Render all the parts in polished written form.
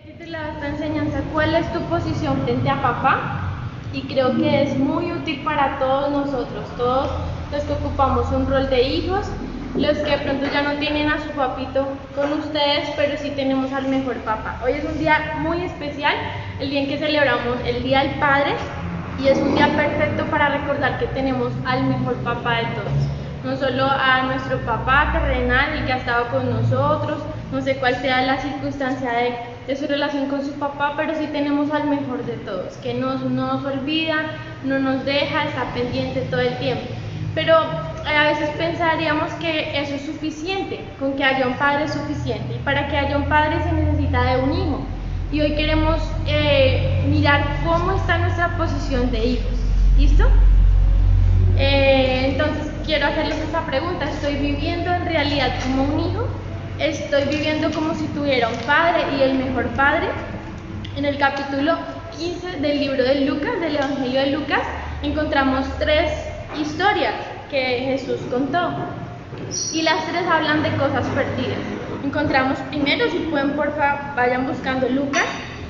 Titulada esta enseñanza, ¿cuál es tu posición frente a papá? Y creo que es muy útil para todos nosotros, todos los que ocupamos un rol de hijos, los que de pronto ya no tienen a su papito con ustedes, pero sí tenemos al mejor papá. Hoy es un día muy especial, el día en que celebramos el Día del Padre, y es un día perfecto para recordar que tenemos al mejor papá de todos. No solo a nuestro papá terrenal y que ha estado con nosotros, no sé cuál sea la circunstancia de su relación con su papá, pero sí tenemos al mejor de todos, que no nos olvida, no nos deja, está pendiente todo el tiempo. Pero a veces pensaríamos que eso es suficiente, con que haya un padre es suficiente, y para que haya un padre se necesita de un hijo. Y hoy queremos mirar cómo está nuestra posición de hijos. ¿Listo? Entonces quiero hacerles esta pregunta: ¿estoy viviendo en realidad como un hijo? ¿Estoy viviendo como si tuviera un padre y el mejor padre? En el capítulo 15 del libro de Lucas, del Evangelio de Lucas, encontramos 3 historias que Jesús contó, y las 3 hablan de cosas perdidas. Encontramos primero, si pueden porfa vayan buscando Lucas,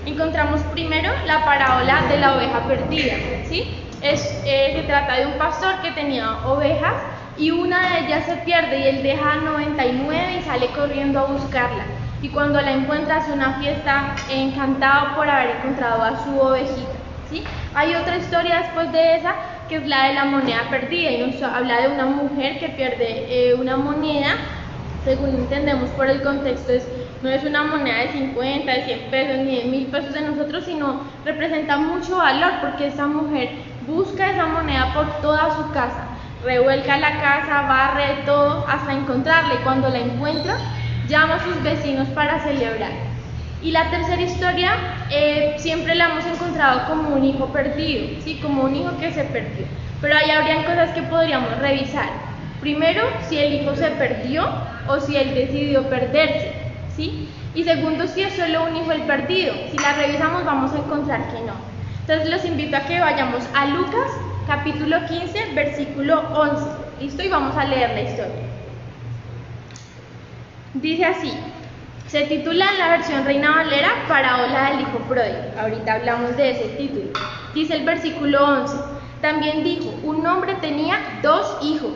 encontramos primero la parábola de la oveja perdida, ¿sí? Se trata de un pastor que tenía ovejas y una de ellas se pierde y él deja 99 y sale corriendo a buscarla. Y cuando la encuentra hace una fiesta encantado por haber encontrado a su ovejita, ¿sí? Hay otra historia después de esa que es la de la moneda perdida y nos habla de una mujer que pierde una moneda. Según entendemos por el contexto, no es una moneda de 50, de 100 pesos ni de 1000 pesos de nosotros, sino representa mucho valor porque esa mujer busca esa moneda por toda su casa, revuelca la casa, barre todo hasta encontrarla, y cuando la encuentra llama a sus vecinos para celebrar. Y la tercera historia siempre la hemos encontrado como un hijo perdido, ¿sí? Como un hijo que se perdió, pero ahí habrían cosas que podríamos revisar. Primero, si el hijo se perdió o si él decidió perderse, ¿sí? Y segundo, si es solo un hijo el perdido. Si la revisamos vamos a encontrar que no. Entonces los invito a que vayamos a Lucas capítulo 15 versículo 11, ¿listo? Y vamos a leer la historia. Dice así, se titula en la versión Reina Valera Parábola del hijo pródigo. Ahorita hablamos de ese título. Dice el versículo 11, también dijo, un hombre tenía 2 hijos.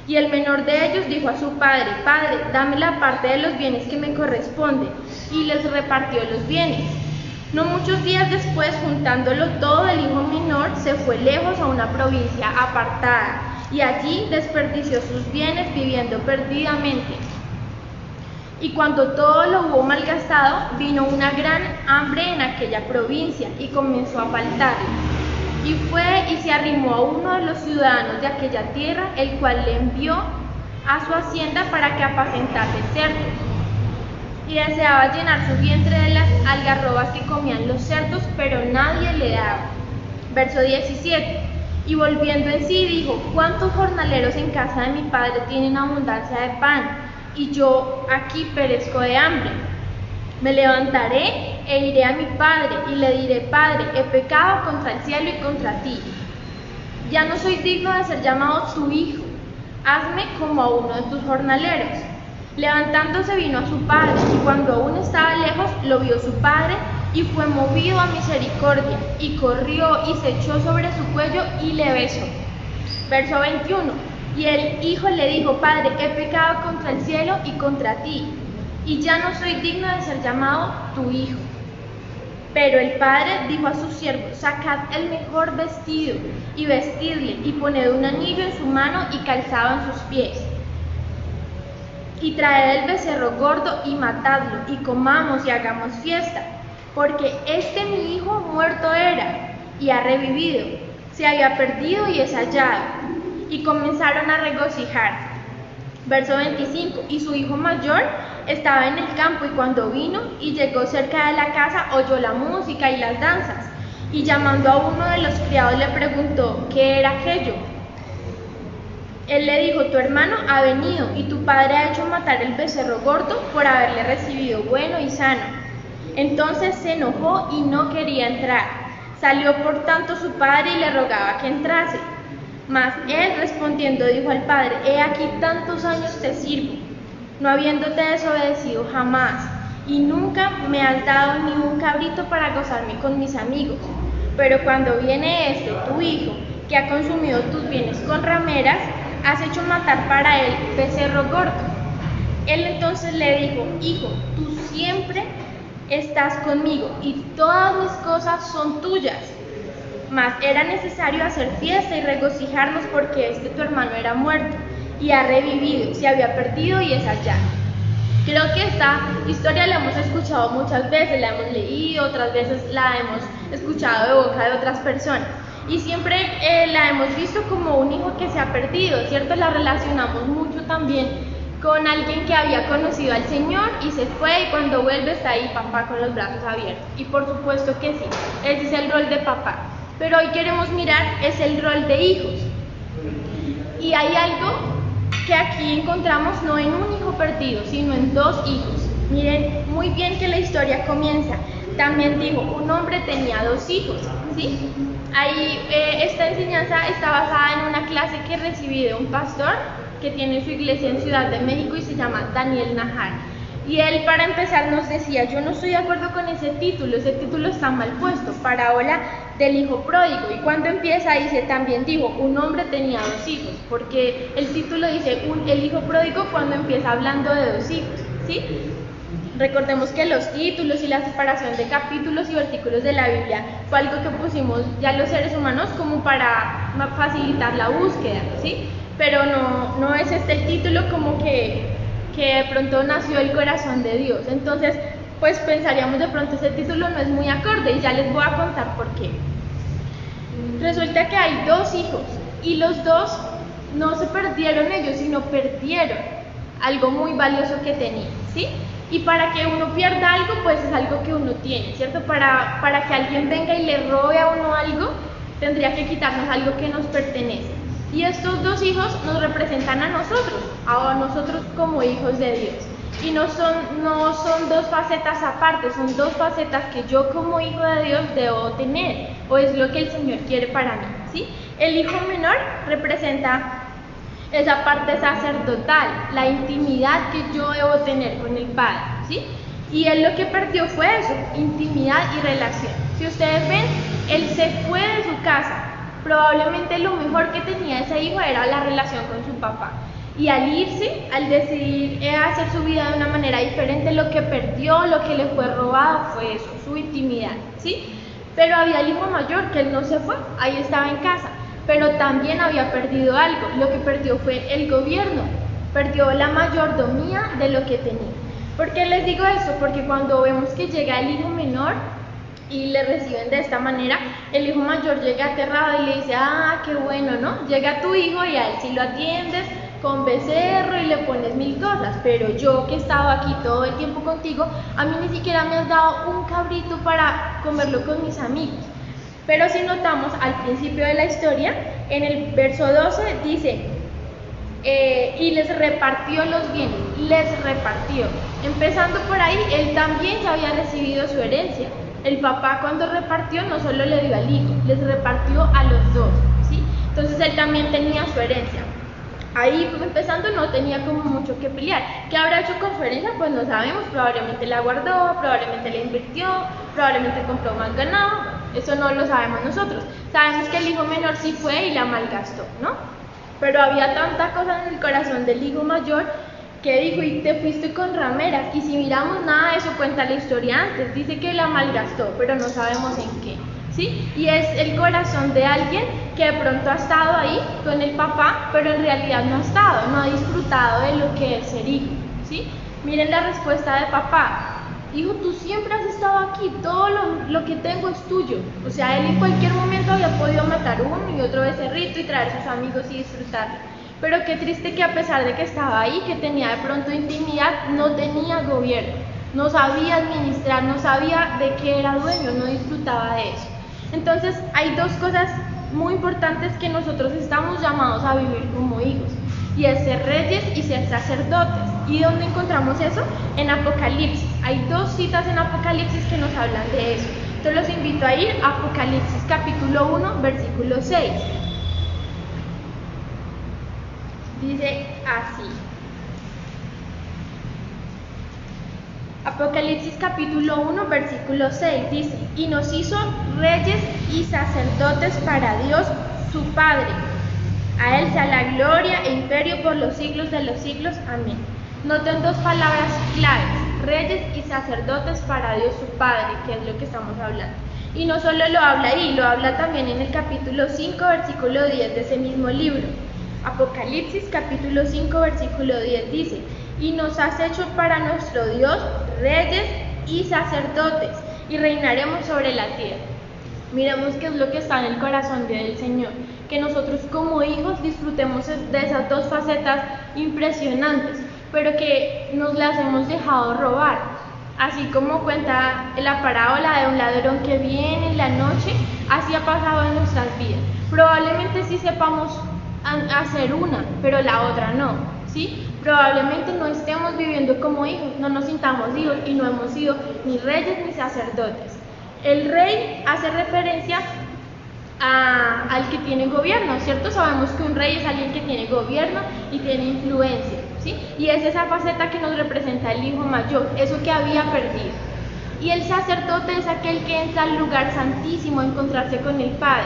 Y el menor de ellos dijo a su padre, padre, dame la parte de los bienes que me corresponde, y les repartió los bienes. No muchos días después, juntándolo todo, el hijo menor se fue lejos a una provincia apartada, y allí desperdició sus bienes viviendo perdidamente. Y cuando todo lo hubo malgastado, vino una gran hambre en aquella provincia, y comenzó a faltarle. Y fue y se arrimó a uno de los ciudadanos de aquella tierra, el cual le envió a su hacienda para que apacentase cerdos. Y deseaba llenar su vientre de las algarrobas que comían los cerdos, pero nadie le daba. Verso 17. Y volviendo en sí dijo, ¿cuántos jornaleros en casa de mi padre tienen abundancia de pan? Y yo aquí perezco de hambre. Me levantaré e iré a mi padre y le diré, Padre, he pecado contra el cielo y contra ti. Ya no soy digno de ser llamado tu hijo. Hazme como a uno de tus jornaleros. Levantándose vino a su padre, y cuando aún estaba lejos, lo vio su padre, y fue movido a misericordia, y corrió y se echó sobre su cuello y le besó. Verso 21. Y el hijo le dijo, Padre, he pecado contra el cielo y contra ti, y ya no soy digno de ser llamado tu hijo. Pero el padre dijo a sus siervos, sacad el mejor vestido y vestidle, y poned un anillo en su mano y calzado en sus pies. Y traed el becerro gordo y matadlo, y comamos y hagamos fiesta, porque este mi hijo muerto era, y ha revivido, se había perdido y es hallado. Y comenzaron a regocijarse. Verso 25, y su hijo mayor estaba en el campo, y cuando vino y llegó cerca de la casa, oyó la música y las danzas, y llamando a uno de los criados le preguntó, ¿qué era aquello? Él le dijo, tu hermano ha venido, y tu padre ha hecho matar el becerro gordo por haberle recibido bueno y sano. Entonces se enojó y no quería entrar. Salió por tanto su padre y le rogaba que entrase. Mas él respondiendo dijo al padre, he aquí tantos años te sirvo, no habiéndote desobedecido jamás, y nunca me has dado ni un cabrito para gozarme con mis amigos. Pero cuando viene este, tu hijo, que ha consumido tus bienes con rameras, has hecho matar para él becerro gordo. Él entonces le dijo: hijo, tú siempre estás conmigo y todas mis cosas son tuyas. Mas era necesario hacer fiesta y regocijarnos porque tu hermano era muerto y ha revivido, se había perdido y es hallado. Creo que esta historia la hemos escuchado muchas veces, la hemos leído, otras veces la hemos escuchado de boca de otras personas y siempre la hemos visto como un hijo que se ha perdido, ¿cierto? La relacionamos mucho también con alguien que había conocido al Señor y se fue, y cuando vuelve está ahí papá con los brazos abiertos. Y por supuesto que sí, ese es el rol de papá. Pero hoy queremos mirar es el rol de hijos. Y hay algo que aquí encontramos no en un hijo perdido, sino en dos hijos. Miren muy bien que la historia comienza. También dijo, un hombre tenía dos hijos, ¿sí? Ahí esta enseñanza está basada en una clase que recibí de un pastor que tiene su iglesia en Ciudad de México y se llama Daniel Najar. Y él, para empezar, nos decía: yo no estoy de acuerdo con ese título está mal puesto, parábola del hijo pródigo. Y cuando empieza dice, también dijo, un hombre tenía dos hijos, porque el título dice el hijo pródigo cuando empieza hablando de dos hijos, ¿sí? Recordemos que los títulos y la separación de capítulos y versículos de la Biblia fue algo que pusimos ya los seres humanos como para facilitar la búsqueda, ¿sí? Pero no es el título como que de pronto nació el corazón de Dios. Entonces, pues pensaríamos de pronto ese título no es muy acorde y ya les voy a contar por qué. Resulta que hay dos hijos y los dos no se perdieron ellos, sino perdieron algo muy valioso que tenían, ¿sí? Y para que uno pierda algo, pues es algo que uno tiene, ¿cierto? Para que alguien venga y le robe a uno algo, tendría que quitarnos algo que nos pertenece. Y estos dos hijos nos representan a nosotros como hijos de Dios. Y no son dos facetas aparte, son dos facetas que yo como hijo de Dios debo tener, o es lo que el Señor quiere para mí, ¿sí? El hijo menor representa esa parte sacerdotal, la intimidad que yo debo tener con el Padre, ¿sí? Y él lo que perdió fue eso, intimidad y relación. Si ustedes ven, él se fue de su casa. Probablemente lo mejor que tenía ese hijo era la relación con su papá. Y al irse, al decidir hacer su vida de una manera diferente, lo que perdió, lo que le fue robado fue eso, su intimidad, ¿sí? Pero había el hijo mayor, que él no se fue, ahí estaba en casa, pero también había perdido algo. Lo que perdió fue el gobierno, perdió la mayordomía de lo que tenía. ¿Por qué les digo eso? Porque cuando vemos que llega el hijo menor y le reciben de esta manera, el hijo mayor llega aterrado y le dice: qué bueno, ¿no? Llega tu hijo y a él sí lo atiendes con becerro y le pones mil cosas, pero yo que he estado aquí todo el tiempo contigo, a mí ni siquiera me has dado un cabrito para comerlo con mis amigos. Pero si notamos al principio de la historia, en el verso 12 dice, y les repartió los bienes, les repartió. Empezando por ahí, él también ya había recibido su herencia. El papá cuando repartió no solo le dio al hijo, les repartió a los dos, ¿sí? Entonces él también tenía su herencia. Ahí empezando no tenía como mucho que pelear. ¿Qué habrá hecho con su herencia? Pues no sabemos, probablemente la guardó, probablemente la invirtió, probablemente compró más ganado, eso no lo sabemos nosotros. Sabemos que el hijo menor sí fue y la malgastó, ¿no? Pero había tanta cosa en el corazón del hijo mayor que dijo: y te fuiste con rameras. Y si miramos, nada de eso cuenta la historia antes, dice que la malgastó, pero no sabemos en qué, ¿sí? Y es el corazón de alguien que de pronto ha estado ahí con el papá, pero en realidad no ha estado, no ha disfrutado de lo que es ser hijo, ¿sí? Miren la respuesta de papá: hijo, tú siempre has estado aquí, todo lo que tengo es tuyo. O sea, él en cualquier momento había podido matar uno y otro becerrito y traer a sus amigos y disfrutarlo. Pero qué triste que a pesar de que estaba ahí, que tenía de pronto intimidad, no tenía gobierno, no sabía administrar, no sabía de qué era dueño, no disfrutaba de eso. Entonces hay dos cosas muy importantes que nosotros estamos llamados a vivir como hijos, y es ser reyes y ser sacerdotes. ¿Y dónde encontramos eso? En Apocalipsis. Hay dos citas en Apocalipsis que nos hablan de eso. Entonces los invito a ir a Apocalipsis capítulo 1, versículo 6. Dice así: Apocalipsis capítulo 1, versículo 6 dice, y nos hizo reyes y sacerdotes para Dios su Padre. A Él sea la gloria e imperio por los siglos de los siglos. Amén. Noten dos palabras claves, reyes y sacerdotes para Dios su Padre, que es lo que estamos hablando. Y no solo lo habla ahí, lo habla también en el capítulo 5, versículo 10 de ese mismo libro. Apocalipsis capítulo 5, versículo 10 dice, y nos has hecho para nuestro Dios reyes y sacerdotes, y reinaremos sobre la tierra. Miremos qué es lo que está en el corazón del Señor, que nosotros como hijos disfrutemos de esas dos facetas impresionantes, pero que nos las hemos dejado robar. Así como cuenta la parábola de un ladrón que viene en la noche, así ha pasado en nuestras vidas. Probablemente sí sepamos hacer una, pero la otra no, ¿sí? Probablemente no estemos viviendo como hijos, no nos sintamos hijos y no hemos sido ni reyes ni sacerdotes. El rey hace referencia al que tiene gobierno, ¿cierto? Sabemos que un rey es alguien que tiene gobierno y tiene influencia, ¿sí? Y es esa faceta que nos representa el hijo mayor, eso que había perdido. Y el sacerdote es aquel que entra al lugar santísimo a encontrarse con el Padre,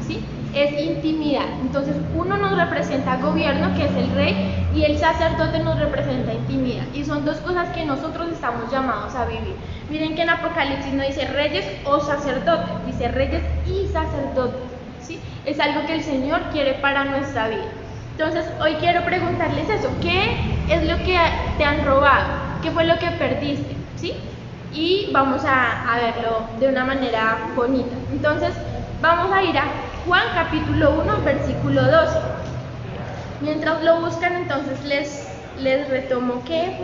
¿sí? Es intimidad. Entonces uno nos representa gobierno, que es el rey, y el sacerdote nos representa intimidad. Y son dos cosas que nosotros estamos llamados a vivir. Miren que en Apocalipsis no dice reyes o sacerdotes, dice reyes y sacerdotes, ¿sí? Es algo que el Señor quiere para nuestra vida. Entonces hoy quiero preguntarles eso, ¿qué es lo que te han robado? ¿Qué fue lo que perdiste? ¿Sí? Y vamos a verlo de una manera bonita. Entonces vamos a ir a Juan capítulo 1, versículo 12. Mientras lo buscan, entonces les retomo que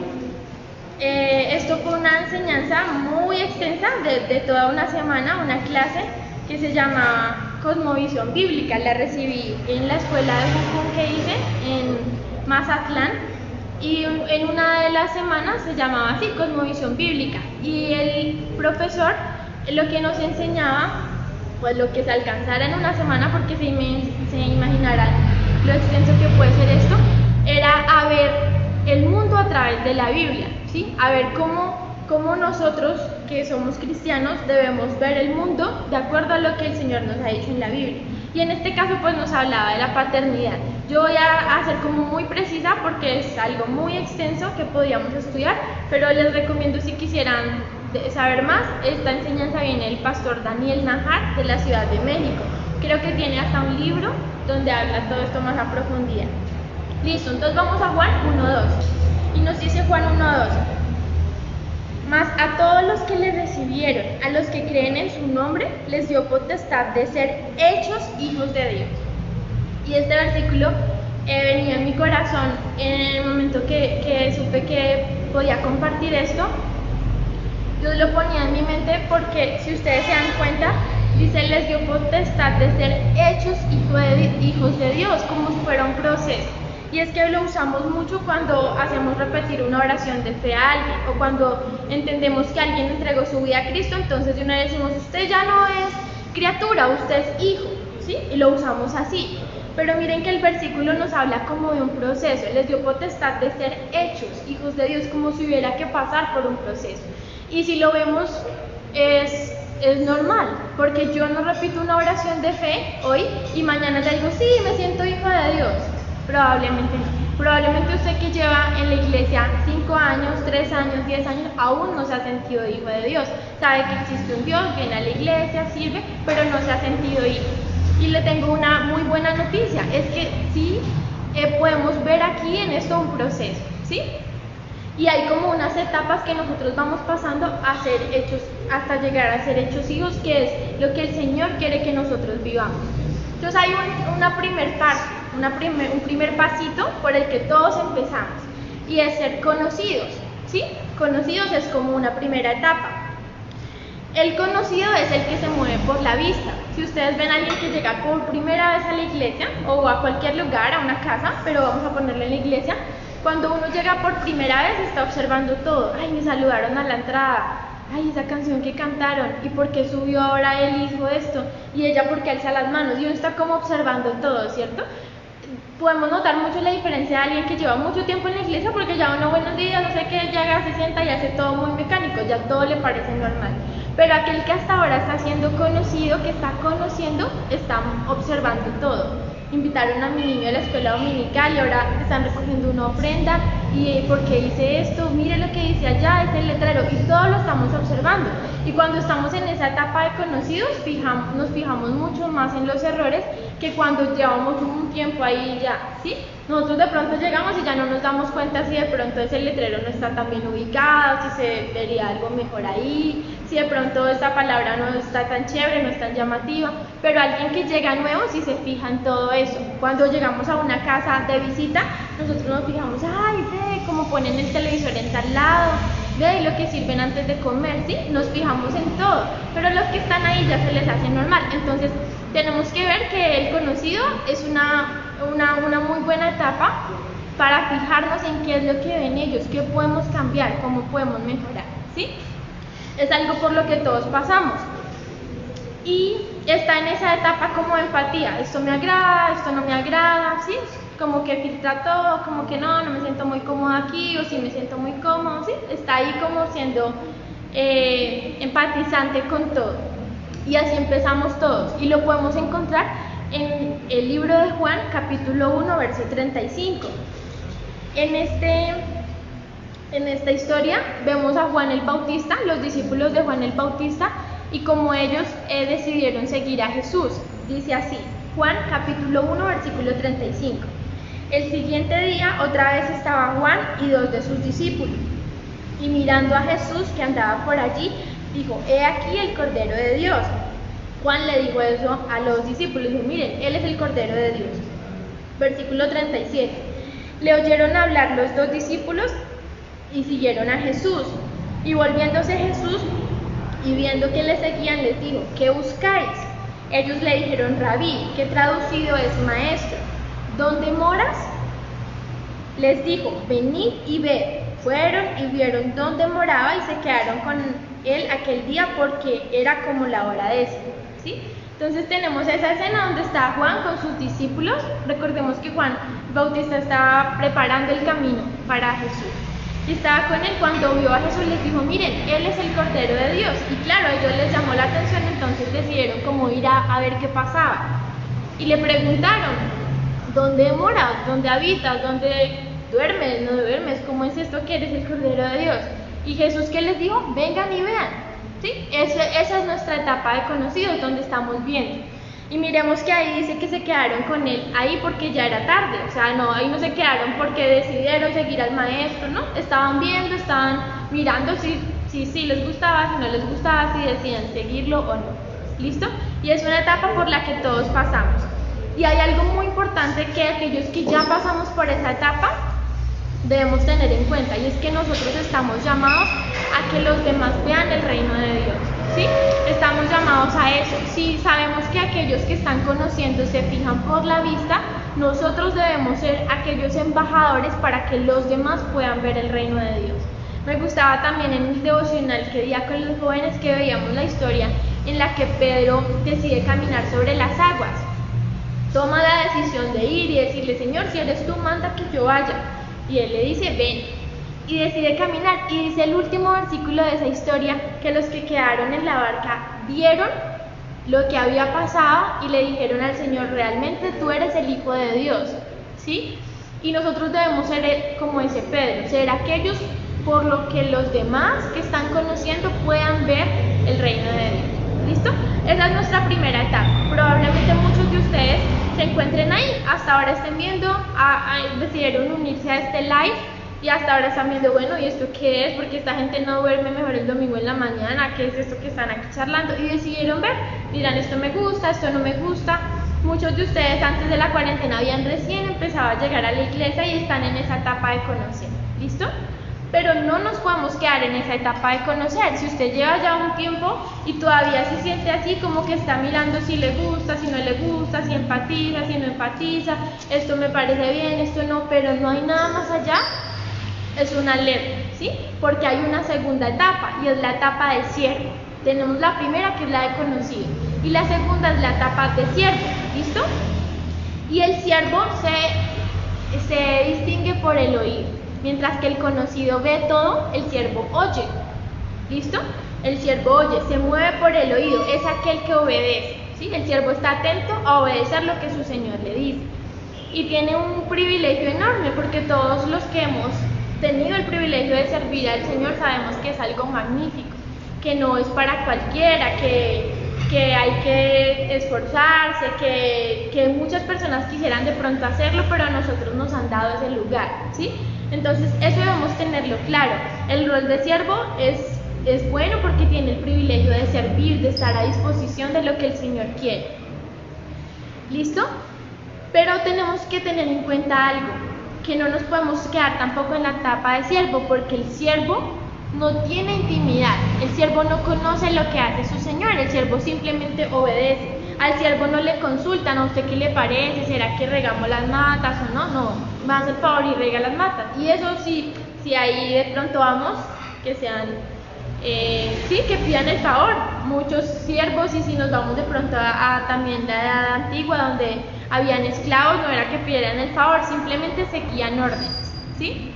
esto fue una enseñanza muy extensa de toda una semana, una clase que se llamaba Cosmovisión Bíblica. La recibí en la escuela de Jujún que hice en Mazatlán, y en una de las semanas se llamaba así, Cosmovisión Bíblica. Y el profesor lo que nos enseñaba, pues lo que se alcanzara en una semana, porque se imaginarán lo extenso que puede ser esto, era a ver el mundo a través de la Biblia, ¿sí? A ver cómo nosotros, que somos cristianos, debemos ver el mundo de acuerdo a lo que el Señor nos ha dicho en la Biblia. Y en este caso pues nos hablaba de la paternidad. Yo voy a ser como muy precisa porque es algo muy extenso que podíamos estudiar, pero les recomiendo, si quisieran saber más, esta enseñanza viene del pastor Daniel Najar de la Ciudad de México. Creo que tiene hasta un libro donde habla todo esto más a profundidad. Listo, entonces vamos a Juan 1:12. Y nos dice Juan 1:12. Mas a todos los que le recibieron, a los que creen en su nombre, les dio potestad de ser hechos hijos de Dios. Y este versículo venía en mi corazón en el momento que supe que podía compartir esto. Yo lo ponía en mi mente porque, si ustedes se dan cuenta, dice, les dio potestad de ser hechos hijos de Dios, como si fuera un proceso. Y es que lo usamos mucho cuando hacemos repetir una oración de fe a alguien, o cuando entendemos que alguien entregó su vida a Cristo, entonces de una vez decimos, usted ya no es criatura, usted es hijo, ¿sí? Y lo usamos así. Pero miren que el versículo nos habla como de un proceso, les dio potestad de ser hechos hijos de Dios, como si hubiera que pasar por un proceso. Y si lo vemos, es normal, porque yo no repito una oración de fe hoy y mañana le digo, sí, me siento hijo de Dios. Probablemente no. Probablemente usted, que lleva en la iglesia 5 años, 3 años, 10 años, aún no se ha sentido hijo de Dios. Sabe que existe un Dios, viene a la iglesia, sirve, pero no se ha sentido hijo. Y le tengo una muy buena noticia, es que sí podemos ver aquí en esto un proceso, ¿sí? Y hay como unas etapas que nosotros vamos pasando a ser hechos, hasta llegar a ser hechos hijos, que es lo que el Señor quiere que nosotros vivamos. Entonces hay una primer parte, un primer pasito por el que todos empezamos, y es ser conocidos, ¿sí? Conocidos es como una primera etapa. El conocido es el que se mueve por la vista. Si ustedes ven a alguien que llega por primera vez a la iglesia, o a cualquier lugar, a una casa, pero vamos a ponerle en la iglesia, cuando uno llega por primera vez está observando todo. Ay, me saludaron a la entrada. Ay, esa canción que cantaron. ¿Y por qué subió ahora él hizo esto? Y ella, ¿por qué alza las manos? Y uno está como observando todo, ¿cierto? podemos notar mucho la diferencia de alguien que lleva mucho tiempo en la iglesia, porque ya uno, buenos días, no sé qué, llega, se sienta y hace todo muy mecánico, ya todo le parece normal. Pero aquel que hasta ahora está siendo conocido, que está conociendo, está observando todo. Invitaron a mi niño a la escuela dominical y ahora están recogiendo una ofrenda y ¿por qué dice esto? Mire lo que dice allá, es el letrero, y todo lo estamos observando. Y cuando estamos en esa etapa de conocidos, nos fijamos mucho más en los errores que cuando llevamos un tiempo ahí ya, ¿sí? Nosotros de pronto llegamos y ya no nos damos cuenta si de pronto ese letrero no está tan bien ubicado, si se vería algo mejor ahí, si de pronto esta palabra no está tan chévere, no es tan llamativa, pero alguien que llega nuevo sí se fija en todo eso. Cuando llegamos a una casa de visita, nosotros nos fijamos, ay, ve cómo ponen el televisor en tal lado, ve lo que sirven antes de comer, ¿sí? Nos fijamos en todo, pero los que están ahí ya se les hace normal. Entonces tenemos que ver que el conocido es una muy buena etapa para fijarnos en qué es lo que ven ellos, qué podemos cambiar, cómo podemos mejorar, ¿sí? Es algo por lo que todos pasamos. Y está en esa etapa como de empatía, esto me agrada, esto no me agrada, ¿sí? Como que filtra todo, como que no me siento muy cómoda aquí, o sí me siento muy cómodo, ¿sí? Está ahí como siendo empatizante con todo. Y así empezamos todos, y lo podemos encontrar en el libro de Juan, capítulo 1, verso 35. En esta historia vemos a Juan el Bautista, los discípulos de Juan el Bautista, y como ellos decidieron seguir a Jesús. Dice así, Juan capítulo 1, versículo 35. El siguiente día otra vez estaba Juan y 2 de sus discípulos, y mirando a Jesús que andaba por allí, dijo, he aquí el Cordero de Dios. Juan le dijo eso a los discípulos, dijo, miren, él es el Cordero de Dios. Versículo 37. Le oyeron hablar los 2 discípulos y siguieron a Jesús. Y volviéndose Jesús y viendo que le seguían, les dijo, ¿qué buscáis? Ellos le dijeron, Rabí, que traducido es maestro. ¿Dónde moras? Les dijo, venid y ved. Fueron y vieron dónde moraba y se quedaron con él aquel día porque era como la hora décima, ¿sí? Entonces tenemos esa escena donde está Juan con sus discípulos. Recordemos que Juan Bautista estaba preparando el camino para Jesús. Y estaba con él cuando vio a Jesús, les dijo, miren, él es el Cordero de Dios. Y claro, a ellos les llamó la atención, entonces decidieron como ir a ver qué pasaba. Y le preguntaron, ¿dónde moras? ¿Dónde habitas? ¿Dónde duermes? ¿No duermes? ¿Cómo es esto que eres el Cordero de Dios? Y Jesús, ¿qué les dijo? Vengan y vean. ¿Sí? Esa es nuestra etapa de conocidos, donde estamos viendo. Y miremos que ahí dice que se quedaron con él ahí porque ya era tarde, o sea, no, ahí no se quedaron porque decidieron seguir al maestro, ¿no? Estaban viendo, estaban mirando si les gustaba, si no les gustaba, si decían seguirlo o no. ¿Listo? Y es una etapa por la que todos pasamos. Y hay algo muy importante que aquellos que ya pasamos por esa etapa debemos tener en cuenta, y es que nosotros estamos llamados a que los demás vean el reino de Dios, ¿sí? Estamos llamados a eso. Si sabemos que aquellos que están conociendo se fijan por la vista, nosotros debemos ser aquellos embajadores para que los demás puedan ver el reino de Dios. Me gustaba también en el devocional que día con los jóvenes que veíamos la historia en la que Pedro decide caminar sobre las aguas. Toma la decisión de ir y decirle, Señor, si eres tú, manda que yo vaya. Y él le dice, ven, y decide caminar. Y dice el último versículo de esa historia, que los que quedaron en la barca vieron lo que había pasado y le dijeron al Señor, realmente tú eres el Hijo de Dios, ¿sí? Y nosotros debemos ser como ese Pedro, ser aquellos por lo que los demás que están conociendo puedan ver el reino de Dios. ¿Listo? Esa es nuestra primera etapa. Probablemente muchos de ustedes se encuentren ahí, hasta ahora estén viendo, decidieron unirse a este live y hasta ahora están viendo, bueno, ¿y esto qué es? Porque esta gente no duerme mejor el domingo en la mañana, ¿qué es esto que están aquí charlando? Y decidieron ver, dirán, esto me gusta, esto no me gusta. Muchos de ustedes antes de la cuarentena habían recién empezado a llegar a la iglesia y están en esa etapa de conocer, ¿listo? Pero no nos podemos quedar en esa etapa de conocer. Si usted lleva ya un tiempo y todavía se siente así, como que está mirando si le gusta, si no le gusta, si empatiza, si no empatiza, esto me parece bien, esto no, pero no hay nada más allá, es una alerta, ¿sí? Porque hay una segunda etapa y es la etapa de siervo. Tenemos la primera, que es la de conocido, y la segunda es la etapa de siervo, ¿listo? Y el siervo se distingue por el oído, mientras que el conocido ve todo, el siervo oye. ¿Listo? El siervo oye, se mueve por el oído, es aquel que obedece, ¿sí? El siervo está atento a obedecer lo que su señor le dice. Y tiene un privilegio enorme, porque todos los que hemos tenido el privilegio de servir al Señor sabemos que es algo magnífico, que no es para cualquiera, que hay que esforzarse, que muchas personas quisieran de pronto hacerlo, pero a nosotros nos han dado ese lugar, ¿sí? Entonces eso debemos tenerlo claro. El rol de siervo es bueno porque tiene el privilegio de servir, de estar a disposición de lo que el Señor quiere. ¿Listo? Pero tenemos que tener en cuenta algo, que no nos podemos quedar tampoco en la etapa de siervo, porque el siervo no tiene intimidad, el siervo no conoce lo que hace su señor, el siervo simplemente obedece. Al siervo no le consultan a usted qué le parece, será que regamos las matas o no, me hace el favor y rega las matas. Y eso sí, si ahí de pronto vamos, que sean, que pidan el favor, muchos siervos, y si nos vamos de pronto a también la edad antigua donde habían esclavos, no era que pidieran el favor, simplemente seguían órdenes, ¿sí?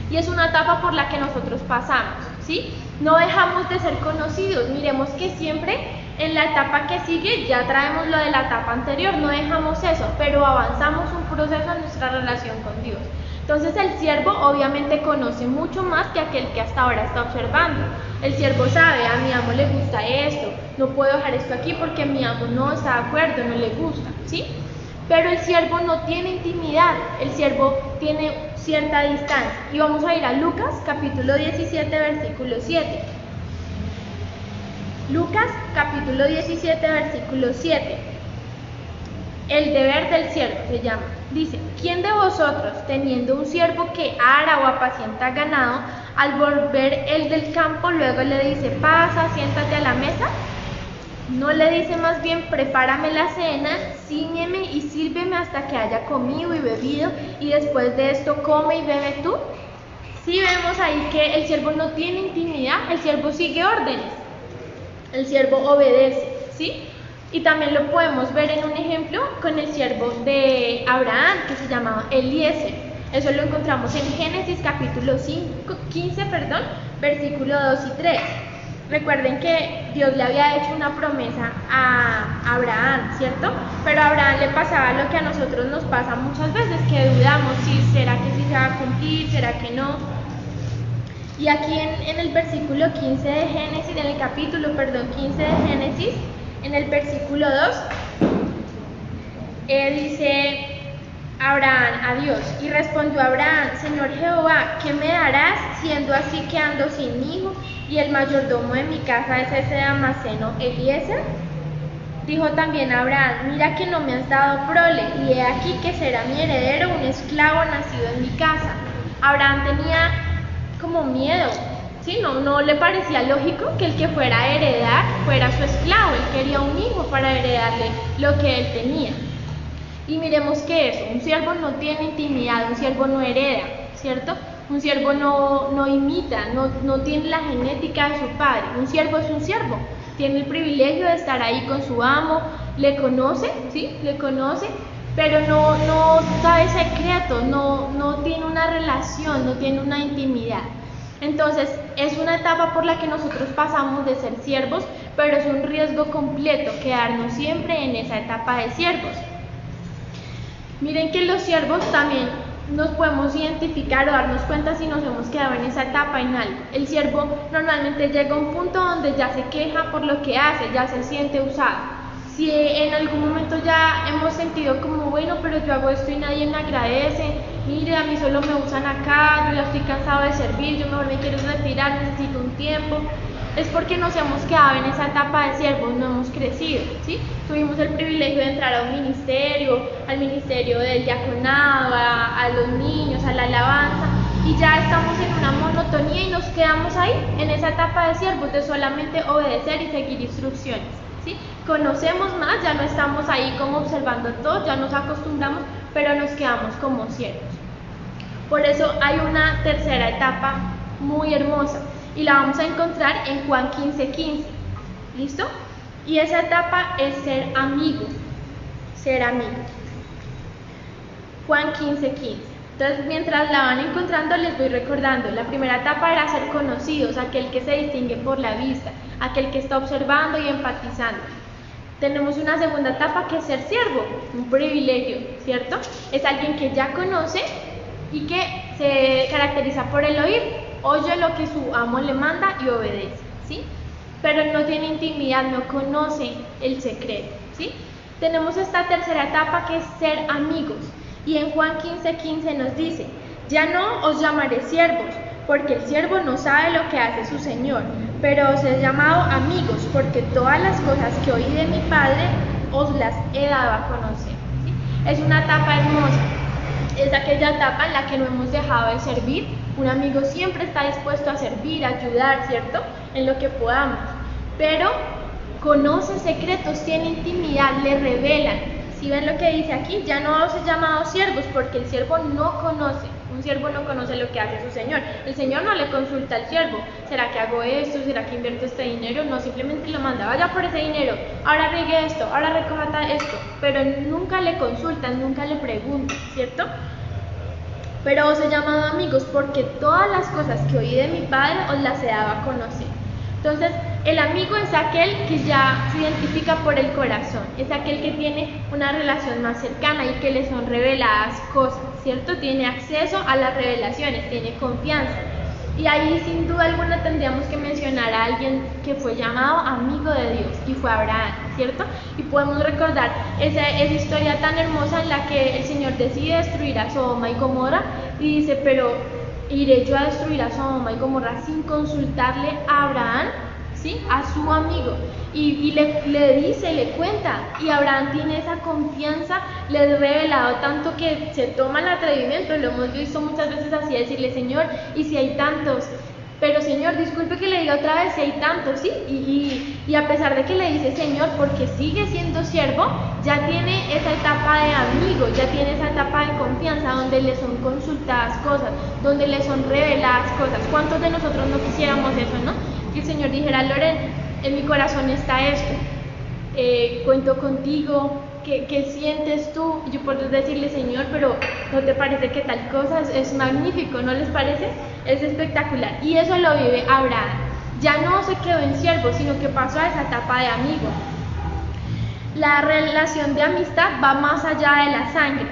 Y es una etapa por la que nosotros pasamos, ¿sí? No dejamos de ser conocidos, miremos que siempre en la etapa que sigue ya traemos lo de la etapa anterior, no dejamos eso, pero avanzamos un proceso en nuestra relación con Dios. Entonces el siervo obviamente conoce mucho más que aquel que hasta ahora está observando. El siervo sabe, a mi amo le gusta esto, no puedo dejar esto aquí porque mi amo no está de acuerdo, no le gusta, ¿sí? Pero el siervo no tiene intimidad, el siervo tiene cierta distancia. Y vamos a ir a Lucas, capítulo 17, versículo 7. Lucas, capítulo 17, versículo 7. El deber del siervo se llama. Dice, ¿quién de vosotros, teniendo un siervo que ara o apacienta ganado, al volver él del campo, luego le dice, pasa, siéntate a la mesa? ¿No le dice más bien, prepárame la cena, cíñeme y sírveme hasta que haya comido y bebido, y después de esto come y bebe tú? Sí, vemos ahí que el siervo no tiene intimidad, el siervo sigue órdenes, el siervo obedece, ¿sí? Y también lo podemos ver en un ejemplo con el siervo de Abraham, que se llamaba Eliezer. Eso lo encontramos en Génesis capítulo 15, versículo 2 y 3. Recuerden que Dios le había hecho una promesa a Abraham, ¿cierto? Pero a Abraham le pasaba lo que a nosotros nos pasa muchas veces, que dudamos, ¿será que sí se va a cumplir? ¿Será que no? Y aquí en el versículo 15 de Génesis, en el capítulo, 15 de Génesis, en el versículo 2, dice Abraham a Dios, y respondió Abraham, Señor Jehová, ¿qué me darás siendo así que ando sin hijo, y el mayordomo de mi casa es ese Damaseno Eliezer? Dijo también Abraham, mira que no me has dado prole, y he aquí que será mi heredero un esclavo nacido en mi casa. Abraham tenía como miedo, ¿sí? No le parecía lógico que el que fuera a heredar fuera su esclavo, él quería un hijo para heredarle lo que él tenía. Y miremos que eso, un siervo no tiene intimidad, un siervo no hereda, ¿cierto? Un siervo no imita, no tiene la genética de su padre. Un siervo es un siervo, tiene el privilegio de estar ahí con su amo, le conoce, ¿sí? Le conoce, pero no sabe secretos, no tiene una relación, no tiene una intimidad. Entonces, es una etapa por la que nosotros pasamos de ser siervos, pero es un riesgo completo quedarnos siempre en esa etapa de siervos. Miren que los siervos también nos podemos identificar o darnos cuenta si nos hemos quedado en esa etapa en algo. El siervo normalmente llega a un punto donde ya se queja por lo que hace, ya se siente usado. Si en algún momento ya hemos sentido como, bueno, pero yo hago esto y nadie me agradece, mire, a mí solo me usan acá, yo ya estoy cansado de servir, yo mejor me quiero retirar, necesito un tiempo, es porque nos hemos quedado en esa etapa de siervos, no hemos crecido, ¿sí? Tuvimos el privilegio de entrar a un ministerio, al ministerio del diaconado, a los niños, a la alabanza, y ya estamos en una monotonía y nos quedamos ahí, en esa etapa de siervos, de solamente obedecer y seguir instrucciones, ¿sí? Conocemos más, ya no estamos ahí como observando todo, ya nos acostumbramos, pero nos quedamos como siervos. Por eso hay una tercera etapa muy hermosa, y la vamos a encontrar en Juan 15:15, ¿listo? Y esa etapa es ser amigo, ser amigo. Juan 15:15. Entonces, mientras la van encontrando, les voy recordando. La primera etapa era ser conocidos, aquel que se distingue por la vista, aquel que está observando y empatizando. Tenemos una segunda etapa que es ser siervo, un privilegio, ¿cierto? Es alguien que ya conoce y que se caracteriza por el oír, oye lo que su amo le manda y obedece, ¿sí? Pero no tiene intimidad, no conoce el secreto, ¿sí? Tenemos esta tercera etapa que es ser amigos, y en Juan 15:15 nos dice: ya no os llamaré siervos, porque el siervo no sabe lo que hace su señor, pero os he llamado amigos, porque todas las cosas que oí de mi Padre os las he dado a conocer, ¿sí? Es una etapa hermosa, es aquella etapa en la que no hemos dejado de servir. Un amigo siempre está dispuesto a servir, a ayudar, ¿cierto? En lo que podamos, pero conoce secretos, tiene intimidad, le revelan. Si ven lo que dice aquí, ya no os he llamado siervos, porque el siervo no conoce. Un siervo no conoce lo que hace su señor. El señor no le consulta al siervo: ¿será que hago esto? ¿Será que invierto este dinero? No, simplemente lo manda: vaya por ese dinero, ahora riegue esto, ahora recoja esto. Pero nunca le consultan, nunca le preguntan, ¿cierto? Pero os he llamado amigos, porque todas las cosas que oí de mi Padre os las he dado a conocer. Entonces, el amigo es aquel que ya se identifica por el corazón, es aquel que tiene una relación más cercana y que le son reveladas cosas, ¿cierto? Tiene acceso a las revelaciones, tiene confianza. Y ahí sin duda alguna tendríamos que mencionar a alguien que fue llamado amigo de Dios, y fue Abraham, ¿cierto? Y podemos recordar esa historia tan hermosa en la que el Señor decide destruir a Sodoma y Gomorra y dice: pero ¿iré yo a destruir a Sodoma y Gomorra sin consultarle a Abraham? ¿Sí? A su amigo. Y le dice, le cuenta, y Abraham tiene esa confianza, le ha revelado tanto que se toma el atrevimiento. Lo hemos visto muchas veces así, decirle: Señor, ¿y si hay tantos? Pero Señor, disculpe que le diga otra vez, si hay tantos, ¿sí? Y a pesar de que le dice Señor, porque sigue siendo siervo, ya tiene esa etapa de amigo, ya tiene esa etapa de confianza, donde le son consultadas cosas, donde le son reveladas cosas. ¿Cuántos de nosotros no quisiéramos eso, no? Que el Señor dijera: Loren, en mi corazón está esto, cuento contigo, ¿qué sientes tú? Y yo puedo decirle: Señor, pero ¿no te parece que tal cosa es magnífico? ¿No les parece? Es espectacular. Y eso lo vive Abraham. Ya no se quedó en siervo, sino que pasó a esa etapa de amigo. La relación de amistad va más allá de la sangre,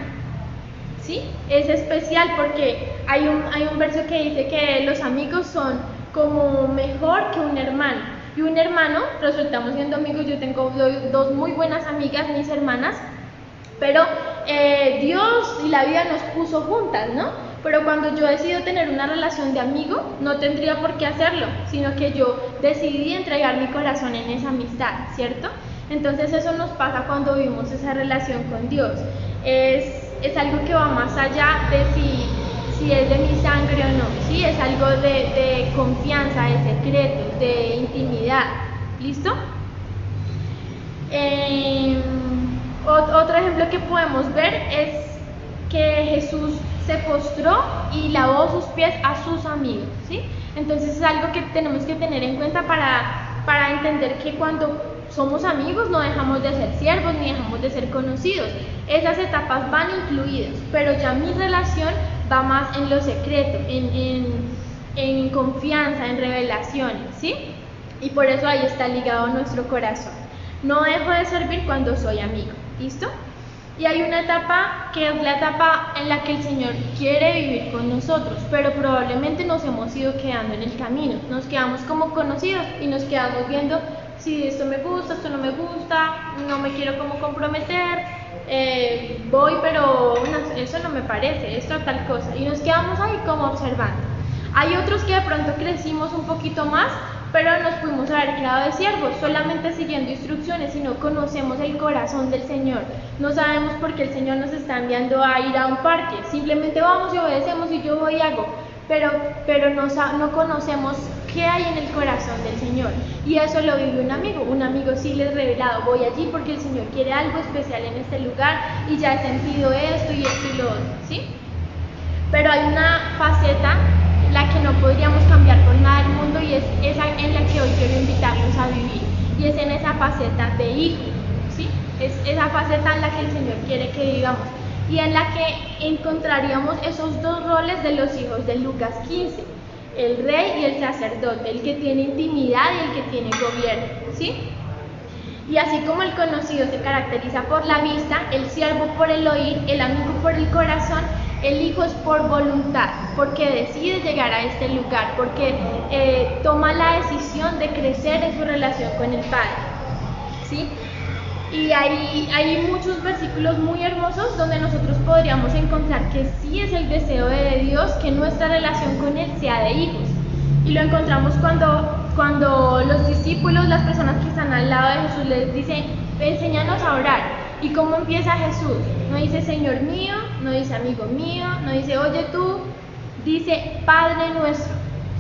¿sí? Es especial porque hay un verso que dice que los amigos son como mejor que un hermano. Y un hermano, resultamos siendo amigos. Yo tengo dos muy buenas amigas, mis hermanas, pero Dios y la vida nos puso juntas, ¿no? Pero cuando yo decido tener una relación de amigo, no tendría por qué hacerlo, sino que yo decidí entregar mi corazón en esa amistad, ¿cierto? Entonces eso nos pasa cuando vivimos esa relación con Dios. Es algo que va más allá de si es de mi sangre o no, ¿sí? Es algo de confianza, de secretos, de intimidad. ¿Listo? Otro ejemplo que podemos ver es que Jesús se postró y lavó sus pies a sus amigos, ¿sí? Entonces es algo que tenemos que tener en cuenta para entender que cuando somos amigos no dejamos de ser siervos ni dejamos de ser conocidos. Esas etapas van incluidas, pero ya mi relación va más en lo secreto, en confianza, en revelaciones, ¿sí? Y por eso ahí está ligado nuestro corazón. No dejo de servir cuando soy amigo, ¿listo? Y hay una etapa que es la etapa en la que el Señor quiere vivir con nosotros, pero probablemente nos hemos ido quedando en el camino. Nos quedamos como conocidos y nos quedamos viendo si esto me gusta, esto no me gusta, no me quiero como comprometer, voy, pero no, eso no me parece, esto tal cosa. Y nos quedamos ahí como observando. Hay otros que de pronto crecimos un poquito más, pero nos pudimos haber quedado de siervos, solamente siguiendo instrucciones, y no conocemos el corazón del Señor. No sabemos por qué el Señor nos está enviando a ir a un parque. Simplemente vamos y obedecemos y yo voy y hago. Pero no conocemos qué hay en el corazón del Señor. Y eso lo vive un amigo. Un amigo sí les revelado: voy allí porque el Señor quiere algo especial en este lugar y ya he sentido esto y esto y lo otro, ¿sí? Pero hay una faceta la que no podríamos cambiar por nada del mundo, y es esa en la que hoy quiero invitarlos a vivir, y es en esa faceta de hijo, ¿sí? Es esa faceta en la que el Señor quiere que vivamos. y en la que encontraríamos esos dos roles de los hijos de Lucas 15, el rey y el sacerdote, el que tiene intimidad y el que tiene gobierno, ¿sí? Y así como el conocido se caracteriza por la vista, el siervo por el oír, el amigo por el corazón, el hijo es por voluntad, porque decide llegar a este lugar, porque toma la decisión de crecer en su relación con el Padre, ¿sí? Y hay muchos versículos muy hermosos donde nosotros podríamos encontrar que sí es el deseo de Dios que nuestra relación con Él sea de hijos. Y lo encontramos cuando los discípulos, las personas que están al lado de Jesús, les dicen, enséñanos a orar. ¿Y cómo empieza Jesús? No dice Señor mío, no dice amigo mío, no dice oye tú, dice Padre nuestro,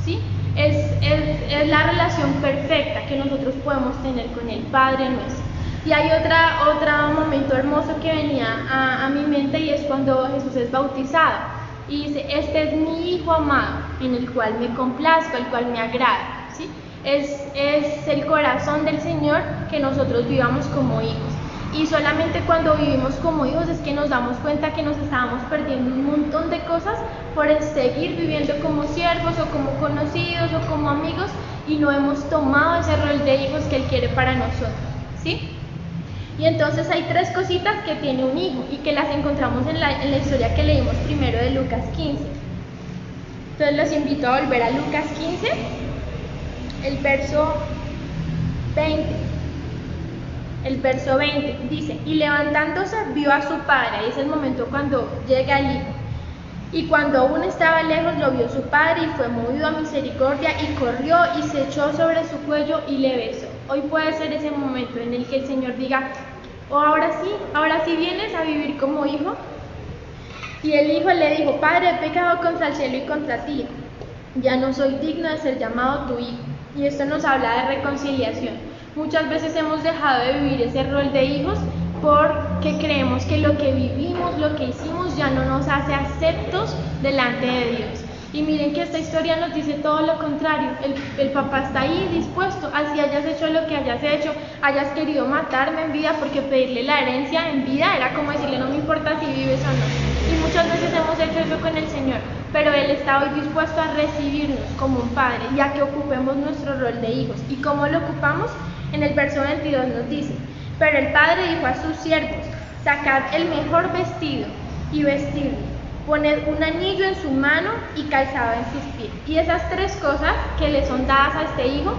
¿sí? Es la relación perfecta que nosotros podemos tener con el Padre nuestro. Y hay otro momento hermoso que venía a mi mente, y es cuando Jesús es bautizado. Y dice, este es mi Hijo amado, en el cual me complazco, el cual me agrada, ¿sí? Es el corazón del Señor que nosotros vivamos como hijos. Y solamente cuando vivimos como hijos es que nos damos cuenta que nos estábamos perdiendo un montón de cosas por seguir viviendo como siervos o como conocidos o como amigos, y no hemos tomado ese rol de hijos que Él quiere para nosotros, ¿sí? Y entonces hay tres cositas que tiene un hijo y que las encontramos en la historia que leímos primero de Lucas 15. Entonces los invito a volver a Lucas 15, el verso 20. El verso 20 dice, y levantándose vio a su padre, y es el momento cuando llega el hijo. Y cuando aún estaba lejos lo vio su padre y fue movido a misericordia y corrió y se echó sobre su cuello y le besó. Hoy puede ser ese momento en el que el Señor diga, oh, ahora sí vienes a vivir como hijo. Y el hijo le dijo, Padre, he pecado contra el cielo y contra ti, ya no soy digno de ser llamado tu hijo. Y esto nos habla de reconciliación. Muchas veces hemos dejado de vivir ese rol de hijos porque creemos que lo que vivimos, lo que hicimos ya no nos hace aceptos delante de Dios. Y miren que esta historia nos dice todo lo contrario. El papá está ahí dispuesto, así hayas hecho lo que hayas hecho, hayas querido matarme en vida, porque pedirle la herencia en vida era como decirle no me importa si vives o no. Y muchas veces hemos hecho eso con el Señor, pero Él está hoy dispuesto a recibirnos como un padre, ya que ocupemos nuestro rol de hijos. ¿Y cómo lo ocupamos? En el verso 22 nos dice, pero el padre dijo a sus siervos, sacad el mejor vestido y vestidlo, poned un anillo en su mano y calzado en sus pies. Y esas tres cosas que le son dadas a este hijo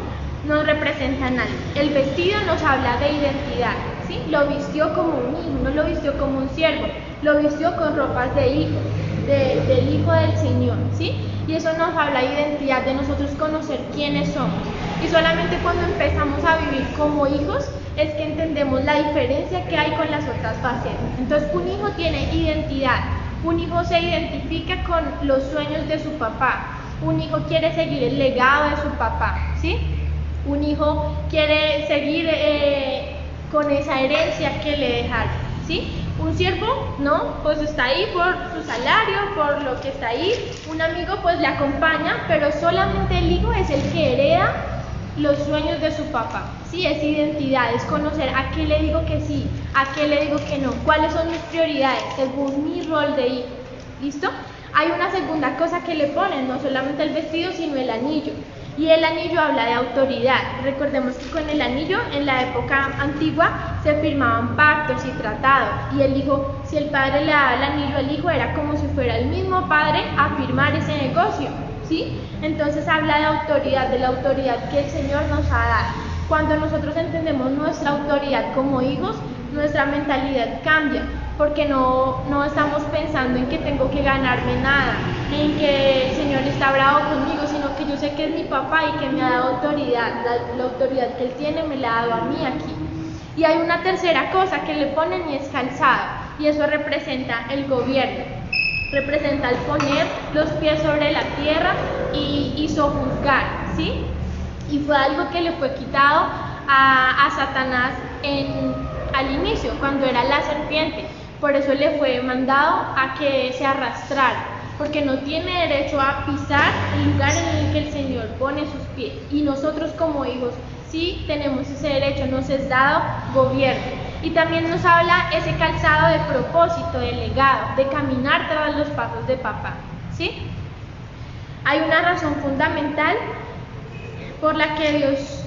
nos representan algo. El vestido nos habla de identidad, ¿sí? Lo vistió como un hijo, no lo vistió como un siervo, lo vistió con ropas de hijo, del Hijo del Señor, ¿sí? Y eso nos habla de identidad, de nosotros conocer quiénes somos. Y solamente cuando empezamos a vivir como hijos es que entendemos la diferencia que hay con las otras facetas. Entonces, un hijo tiene identidad, un hijo se identifica con los sueños de su papá, un hijo quiere seguir el legado de su papá, ¿sí? Un hijo quiere seguir con esa herencia que le dejaron, ¿sí? Un siervo, no, pues está ahí por su salario, por lo que está ahí. Un amigo pues le acompaña, pero solamente el hijo es el que hereda los sueños de su papá, ¿sí? Es identidad, es conocer a qué le digo que sí, a qué le digo que no, cuáles son mis prioridades según mi rol de hijo, ¿listo? Hay una segunda cosa que le ponen, no solamente el vestido, sino el anillo. Y el anillo habla de autoridad. Recordemos que con el anillo, en la época antigua, se firmaban pactos y tratados. Y el hijo, si el padre le daba el anillo al hijo, era como si fuera el mismo padre a firmar ese negocio, ¿sí? Entonces habla de la autoridad que el Señor nos ha dado. Cuando nosotros entendemos nuestra autoridad como hijos, nuestra mentalidad cambia, porque no estamos pensando en que tengo que ganarme nada, en que el Señor está bravo conmigo, sino que yo sé que es mi papá y que me ha dado autoridad, la autoridad que Él tiene me la ha dado a mí aquí. Y hay una tercera cosa que le ponen y es calzado, y eso representa el gobierno, representa el poner los pies sobre la tierra y sojuzgar, ¿sí? Y fue algo que le fue quitado a Satanás al inicio, cuando era la serpiente. Por eso le fue mandado a que se arrastrara, porque no tiene derecho a pisar el lugar en el que el Señor pone sus pies. Y nosotros como hijos Sí, tenemos ese derecho, nos es dado gobierno. Y también nos habla ese calzado de propósito, de legado, de caminar tras los pasos de papá, ¿sí? Hay una razón fundamental por la que Dios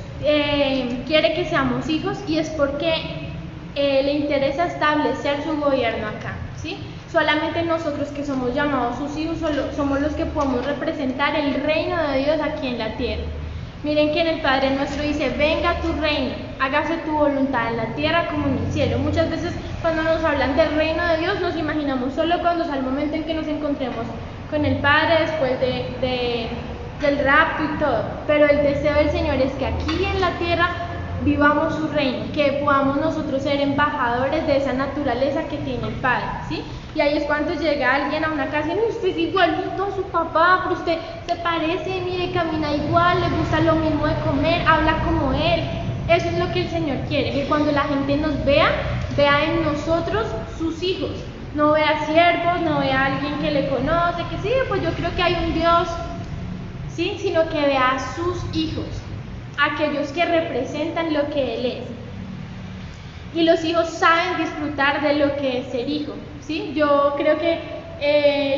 quiere que seamos hijos, y es porque le interesa establecer su gobierno acá, ¿sí? Solamente nosotros que somos llamados sus hijos somos los que podemos representar el reino de Dios aquí en la tierra. Miren que en el Padre Nuestro dice: venga tu reino, hágase tu voluntad en la tierra como en el cielo. Muchas veces cuando nos hablan del reino de Dios nos imaginamos solo cuando sea el momento en que nos encontremos con el Padre después del rapto y todo, pero el deseo del Señor es que aquí en la tierra vivamos su reino, que podamos nosotros ser embajadores de esa naturaleza que tiene el Padre, ¿sí? Y ahí es cuando llega alguien a una casa y dice: usted es igualito a su papá, pero usted se parece, mire, camina igual, le gusta lo mismo de comer, habla como él. Eso es lo que el Señor quiere, que cuando la gente nos vea en nosotros sus hijos, no vea siervos, no vea a alguien que le conoce, que sí, pues yo creo que hay un Dios, ¿sí? Sino que vea a sus hijos, aquellos que representan lo que Él es. Y los hijos saben disfrutar de lo que es ser hijo, ¿sí? Yo creo que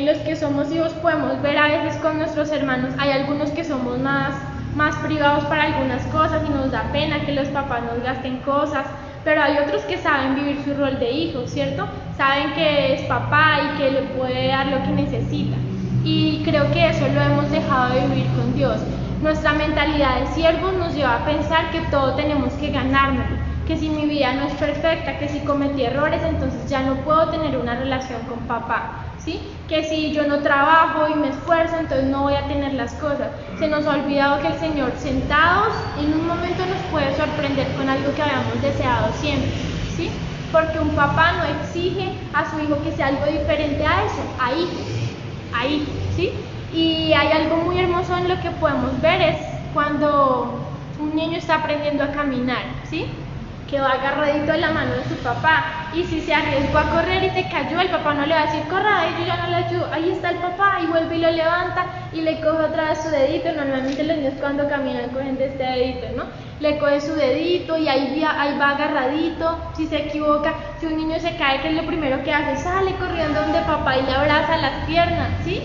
los que somos hijos podemos ver a veces con nuestros hermanos, hay algunos que somos más privados para algunas cosas y nos da pena que los papás nos gasten cosas, pero hay otros que saben vivir su rol de hijo, ¿cierto? Saben que es papá y que le puede dar lo que necesita. Y creo que eso lo hemos dejado de vivir con Dios. Nuestra mentalidad de siervos nos lleva a pensar que todo tenemos que ganárnoslo, que si mi vida no es perfecta, que si cometí errores, entonces ya no puedo tener una relación con papá, ¿sí? Que si yo no trabajo y me esfuerzo, entonces no voy a tener las cosas. Se nos ha olvidado que el Señor, sentados, en un momento nos puede sorprender con algo que habíamos deseado siempre, ¿sí? Porque un papá no exige a su hijo que sea algo diferente a eso, a hijos, ¿sí? Y hay algo muy hermoso en lo que podemos ver, es cuando un niño está aprendiendo a caminar, ¿sí? Que va agarradito de la mano de su papá, y si se arriesgó a correr y se cayó, el papá no le va a decir: corra, yo ya no le ayudo. Ahí está el papá, y vuelve y lo levanta y le coge otra vez su dedito. Normalmente los niños cuando caminan cogen de este dedito, ¿no? Le coge su dedito y ahí va agarradito. Si se equivoca, si un niño se cae, ¿qué es lo primero que hace? Sale corriendo donde papá y le abraza las piernas, ¿sí?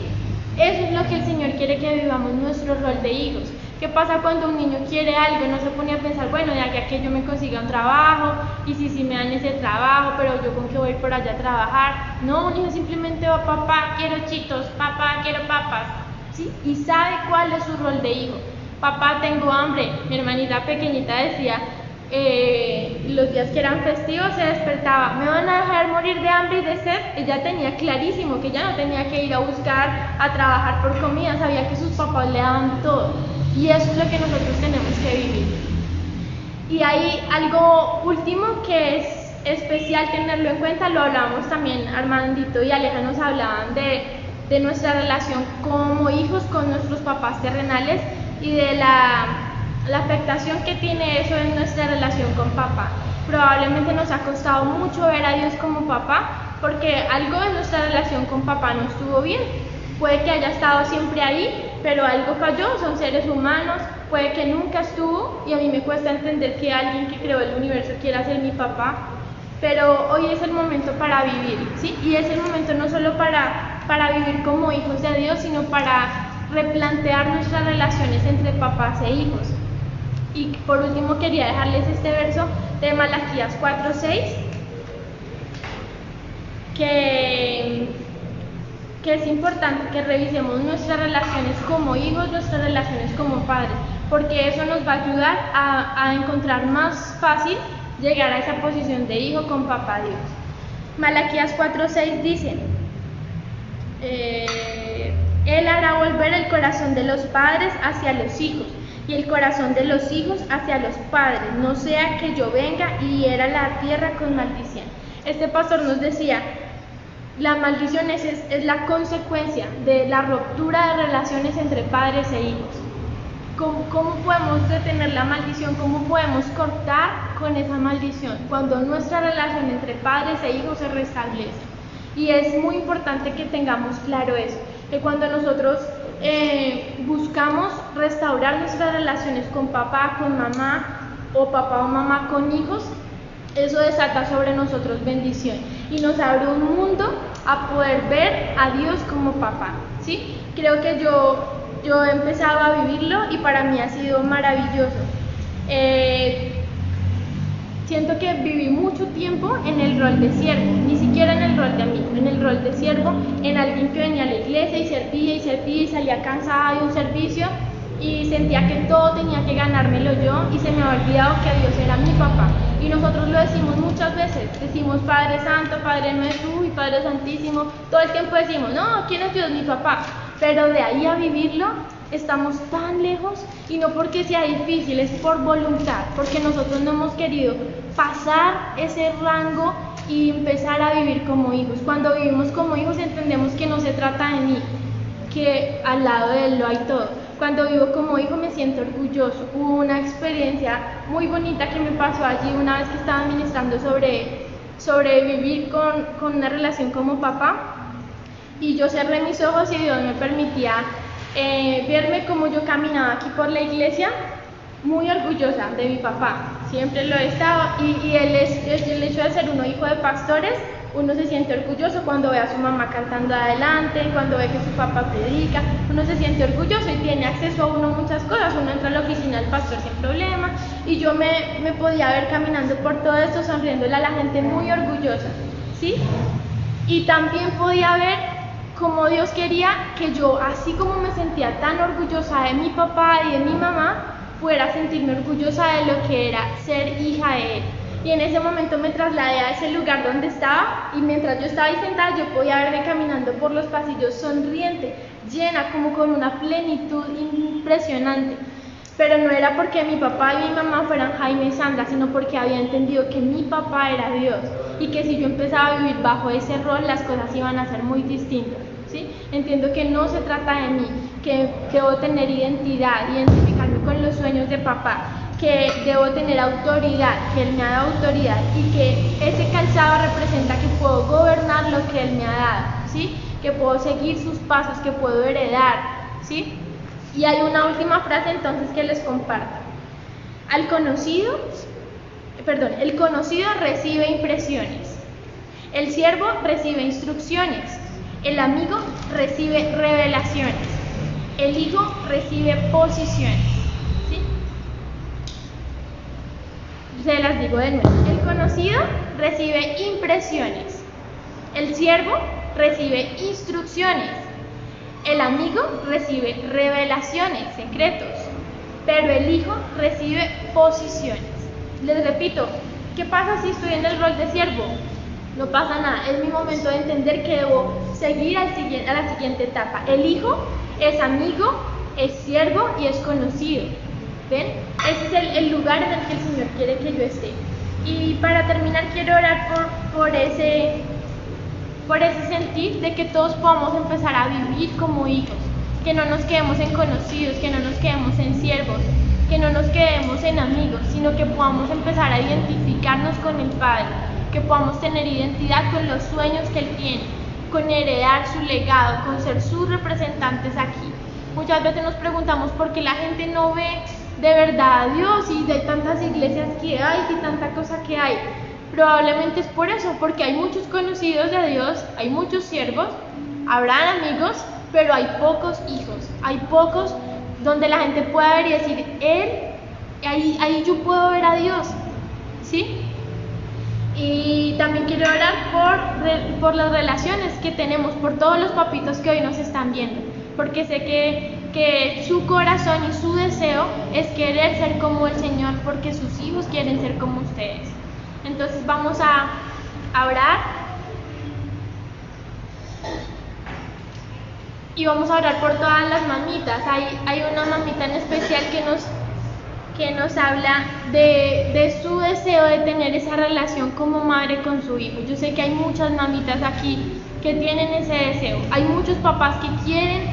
Eso es lo que el Señor quiere que vivamos, nuestro rol de hijos. ¿Qué pasa cuando un niño quiere algo? No se pone a pensar: bueno, de aquí a que yo me consiga un trabajo, y si me dan ese trabajo, pero yo con qué voy por allá a trabajar. No, un niño simplemente va: papá, quiero chitos, papá, quiero papas, ¿sí? Y sabe cuál es su rol de hijo. Papá, tengo hambre. Mi hermanita pequeñita decía, los días que eran festivos se despertaba: ¿me van a dejar morir de hambre y de sed? Ella tenía clarísimo que ella no tenía que ir a buscar, a trabajar por comida, sabía que sus papás le daban todo. Y eso es lo que nosotros tenemos que vivir. Y hay algo último que es especial tenerlo en cuenta, lo hablábamos también, Armandito y Aleja nos hablaban de nuestra relación como hijos con nuestros papás terrenales y de la afectación que tiene eso en nuestra relación con papá. Probablemente nos ha costado mucho ver a Dios como papá, porque algo de nuestra relación con papá no estuvo bien. Puede que haya estado siempre ahí, pero algo falló, son seres humanos, puede que nunca estuvo, y a mí me cuesta entender que alguien que creó el universo quiera ser mi papá, pero hoy es el momento para vivir, ¿sí? Y es el momento no solo para vivir como hijos de Dios, sino para replantear nuestras relaciones entre papás e hijos. Y por último quería dejarles este verso de Malaquías 4:6, que es importante que revisemos nuestras relaciones como hijos, nuestras relaciones como padres, porque eso nos va a ayudar a encontrar más fácil llegar a esa posición de hijo con papá Dios. Malaquías 4:6 dice: Él hará volver el corazón de los padres hacia los hijos, y el corazón de los hijos hacia los padres, no sea que yo venga y hiera la tierra con maldición. Este pastor nos decía: la maldición es la consecuencia de la ruptura de relaciones entre padres e hijos. ¿Cómo podemos detener la maldición? ¿Cómo podemos cortar con esa maldición? Cuando nuestra relación entre padres e hijos se restablece. Y es muy importante que tengamos claro eso, que cuando nosotros buscamos restaurar nuestras relaciones con papá, con mamá, o papá o mamá con hijos, eso desata sobre nosotros bendición y nos abre un mundo a poder ver a Dios como papá, ¿sí? Creo que yo he empezado a vivirlo y para mí ha sido maravilloso. Siento que viví mucho tiempo en el rol de siervo, ni siquiera en el rol de amigo, en el rol de siervo, en alguien que venía a la iglesia y servía y salía cansada de un servicio y sentía que todo tenía que ganármelo yo y se me había olvidado que Dios era mi papá. Y nosotros lo decimos muchas veces, decimos Padre Santo, Padre Nuestro y Padre Santísimo, todo el tiempo decimos, no, ¿quién es Dios? Mi papá. Pero de ahí a vivirlo estamos tan lejos y no porque sea difícil, es por voluntad, porque nosotros no hemos querido pasar ese rango y empezar a vivir como hijos. Cuando vivimos como hijos entendemos que no se trata de mí, que al lado de él lo hay todo. Cuando vivo como hijo me siento orgulloso. Hubo una experiencia muy bonita que me pasó allí una vez que estaba ministrando sobre vivir con una relación como papá y yo cerré mis ojos y Dios me permitía verme como yo caminaba aquí por la iglesia, muy orgullosa de mi papá, siempre lo he estado y el hecho de ser uno hijo de pastores, uno se siente orgulloso cuando ve a su mamá cantando adelante, cuando ve que su papá predica, uno se siente orgulloso y tiene acceso a uno muchas cosas, uno entra a la oficina del pastor sin problema y yo me podía ver caminando por todo esto sonriéndole a la gente muy orgullosa, ¿sí? Y también podía ver como Dios quería que yo, así como me sentía tan orgullosa de mi papá y de mi mamá, pudiera sentirme orgullosa de lo que era ser hija de él. Y en ese momento me trasladé a ese lugar donde estaba y mientras yo estaba ahí sentada yo podía verme caminando por los pasillos sonriente, llena, como con una plenitud impresionante. Pero no era porque mi papá y mi mamá fueran Jaime y Sandra, sino porque había entendido que mi papá era Dios y que si yo empezaba a vivir bajo ese rol las cosas iban a ser muy distintas. ¿Sí? Entiendo que no se trata de mí, que debo tener identidad, identificarme con los sueños de papá, que debo tener autoridad, que él me ha dado autoridad y que ese calzado representa que puedo gobernar lo que él me ha dado, ¿sí? Que puedo seguir sus pasos, que puedo heredar, ¿sí? Y hay una última frase entonces que les comparto. El conocido recibe impresiones, el siervo recibe instrucciones, el amigo recibe revelaciones, el hijo recibe posiciones, ¿sí? Se las digo de nuevo. El conocido recibe impresiones, el siervo recibe instrucciones, el amigo recibe revelaciones, secretos, pero el hijo recibe posiciones. Les repito, ¿qué pasa si estoy en el rol de siervo? No pasa nada, es mi momento de entender que debo seguir a la siguiente etapa. El hijo es amigo, es siervo y es conocido. ¿Ven? Ese es el lugar en el que el Señor quiere que yo esté. Y para terminar quiero orar por ese sentir de que todos podamos empezar a vivir como hijos, que no nos quedemos en conocidos, que no nos quedemos en siervos, que no nos quedemos en amigos, sino que podamos empezar a identificarnos con el Padre, que podamos tener identidad con los sueños que Él tiene, con heredar su legado, con ser sus representantes aquí. Muchas veces nos preguntamos por qué la gente no ve de verdad a Dios y de tantas iglesias que hay y tanta cosa que hay. Probablemente es por eso, porque hay muchos conocidos de Dios, hay muchos siervos, habrán amigos, pero hay pocos hijos, hay pocos donde la gente pueda ver y decir, ahí yo puedo ver a Dios, ¿sí? Y también quiero orar por las relaciones que tenemos, por todos los papitos que hoy nos están viendo, porque sé que su corazón y su deseo es querer ser como el Señor, porque sus hijos quieren ser como ustedes. Entonces vamos a orar y vamos a orar por todas las mamitas. Hay una mamita en especial que nos habla de su deseo de tener esa relación como madre con su hijo. Yo sé que hay muchas mamitas aquí que tienen ese deseo. Hay muchos papás que quieren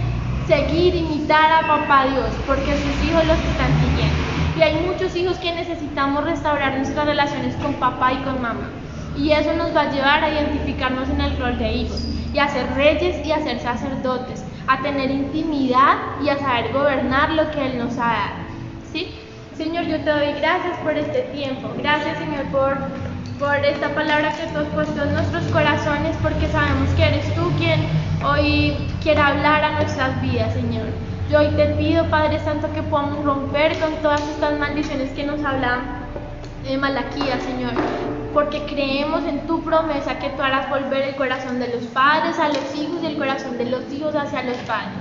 seguir, imitar a papá Dios porque sus hijos los están siguiendo. Y hay muchos hijos que necesitamos restaurar nuestras relaciones con papá y con mamá. Y eso nos va a llevar a identificarnos en el rol de hijos y a ser reyes y a ser sacerdotes, a tener intimidad y a saber gobernar lo que Él nos ha dado, ¿sí? Señor, yo te doy gracias por este tiempo. Gracias, Señor, por esta palabra que tú has puesto en nuestros corazones, porque sabemos que eres tú quien hoy quiere hablar a nuestras vidas, Señor. Yo hoy te pido, Padre Santo, que podamos romper con todas estas maldiciones que nos hablan Malaquías, Señor, porque creemos en tu promesa que tú harás volver el corazón de los padres a los hijos y el corazón de los hijos hacia los padres.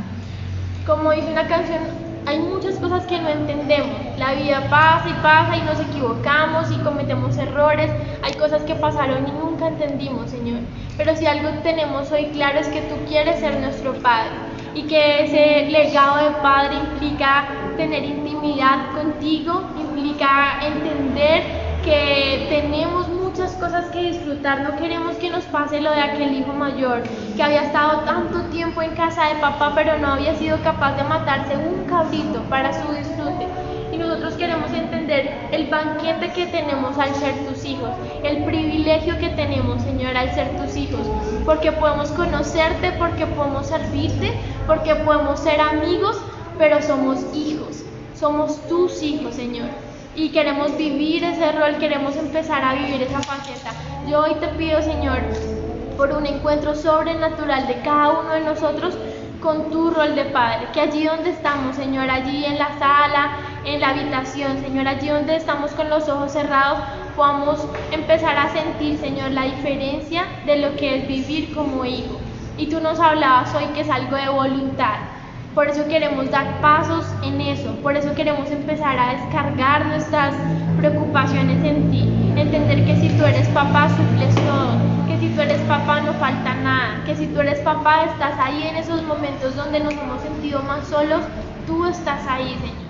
Como dice una canción, hay muchas cosas que no entendemos. La vida pasa y pasa y nos equivocamos y cometemos errores. Hay cosas que pasaron y nunca entendimos, Señor. Pero si algo tenemos hoy claro es que tú quieres ser nuestro Padre y que ese legado de Padre implica tener intimidad contigo, implica entender que tenemos muchas cosas que disfrutar. No queremos que nos pase lo de aquel hijo mayor que había estado tanto tiempo en casa de papá pero no había sido capaz de matarse un cabrito para su disfrute. Y nosotros queremos entender el banquete que tenemos al ser tus hijos, el privilegio que tenemos, Señor, al ser tus hijos, porque podemos conocerte, porque podemos servirte, porque podemos ser amigos, pero somos hijos, somos tus hijos, Señor. Y queremos vivir ese rol, queremos empezar a vivir esa faceta. Yo hoy te pido, Señor, por un encuentro sobrenatural de cada uno de nosotros con tu rol de Padre, que allí donde estamos, Señor, allí en la sala, en la habitación, Señor, allí donde estamos con los ojos cerrados, podamos empezar a sentir, Señor, la diferencia de lo que es vivir como hijo. Y tú nos hablabas hoy que es algo de voluntad. Por eso queremos dar pasos en eso, por eso queremos empezar a descargar nuestras preocupaciones en ti, entender que si tú eres papá suples todo, que si tú eres papá no falta nada, que si tú eres papá estás ahí en esos momentos donde nos hemos sentido más solos, tú estás ahí, Señor.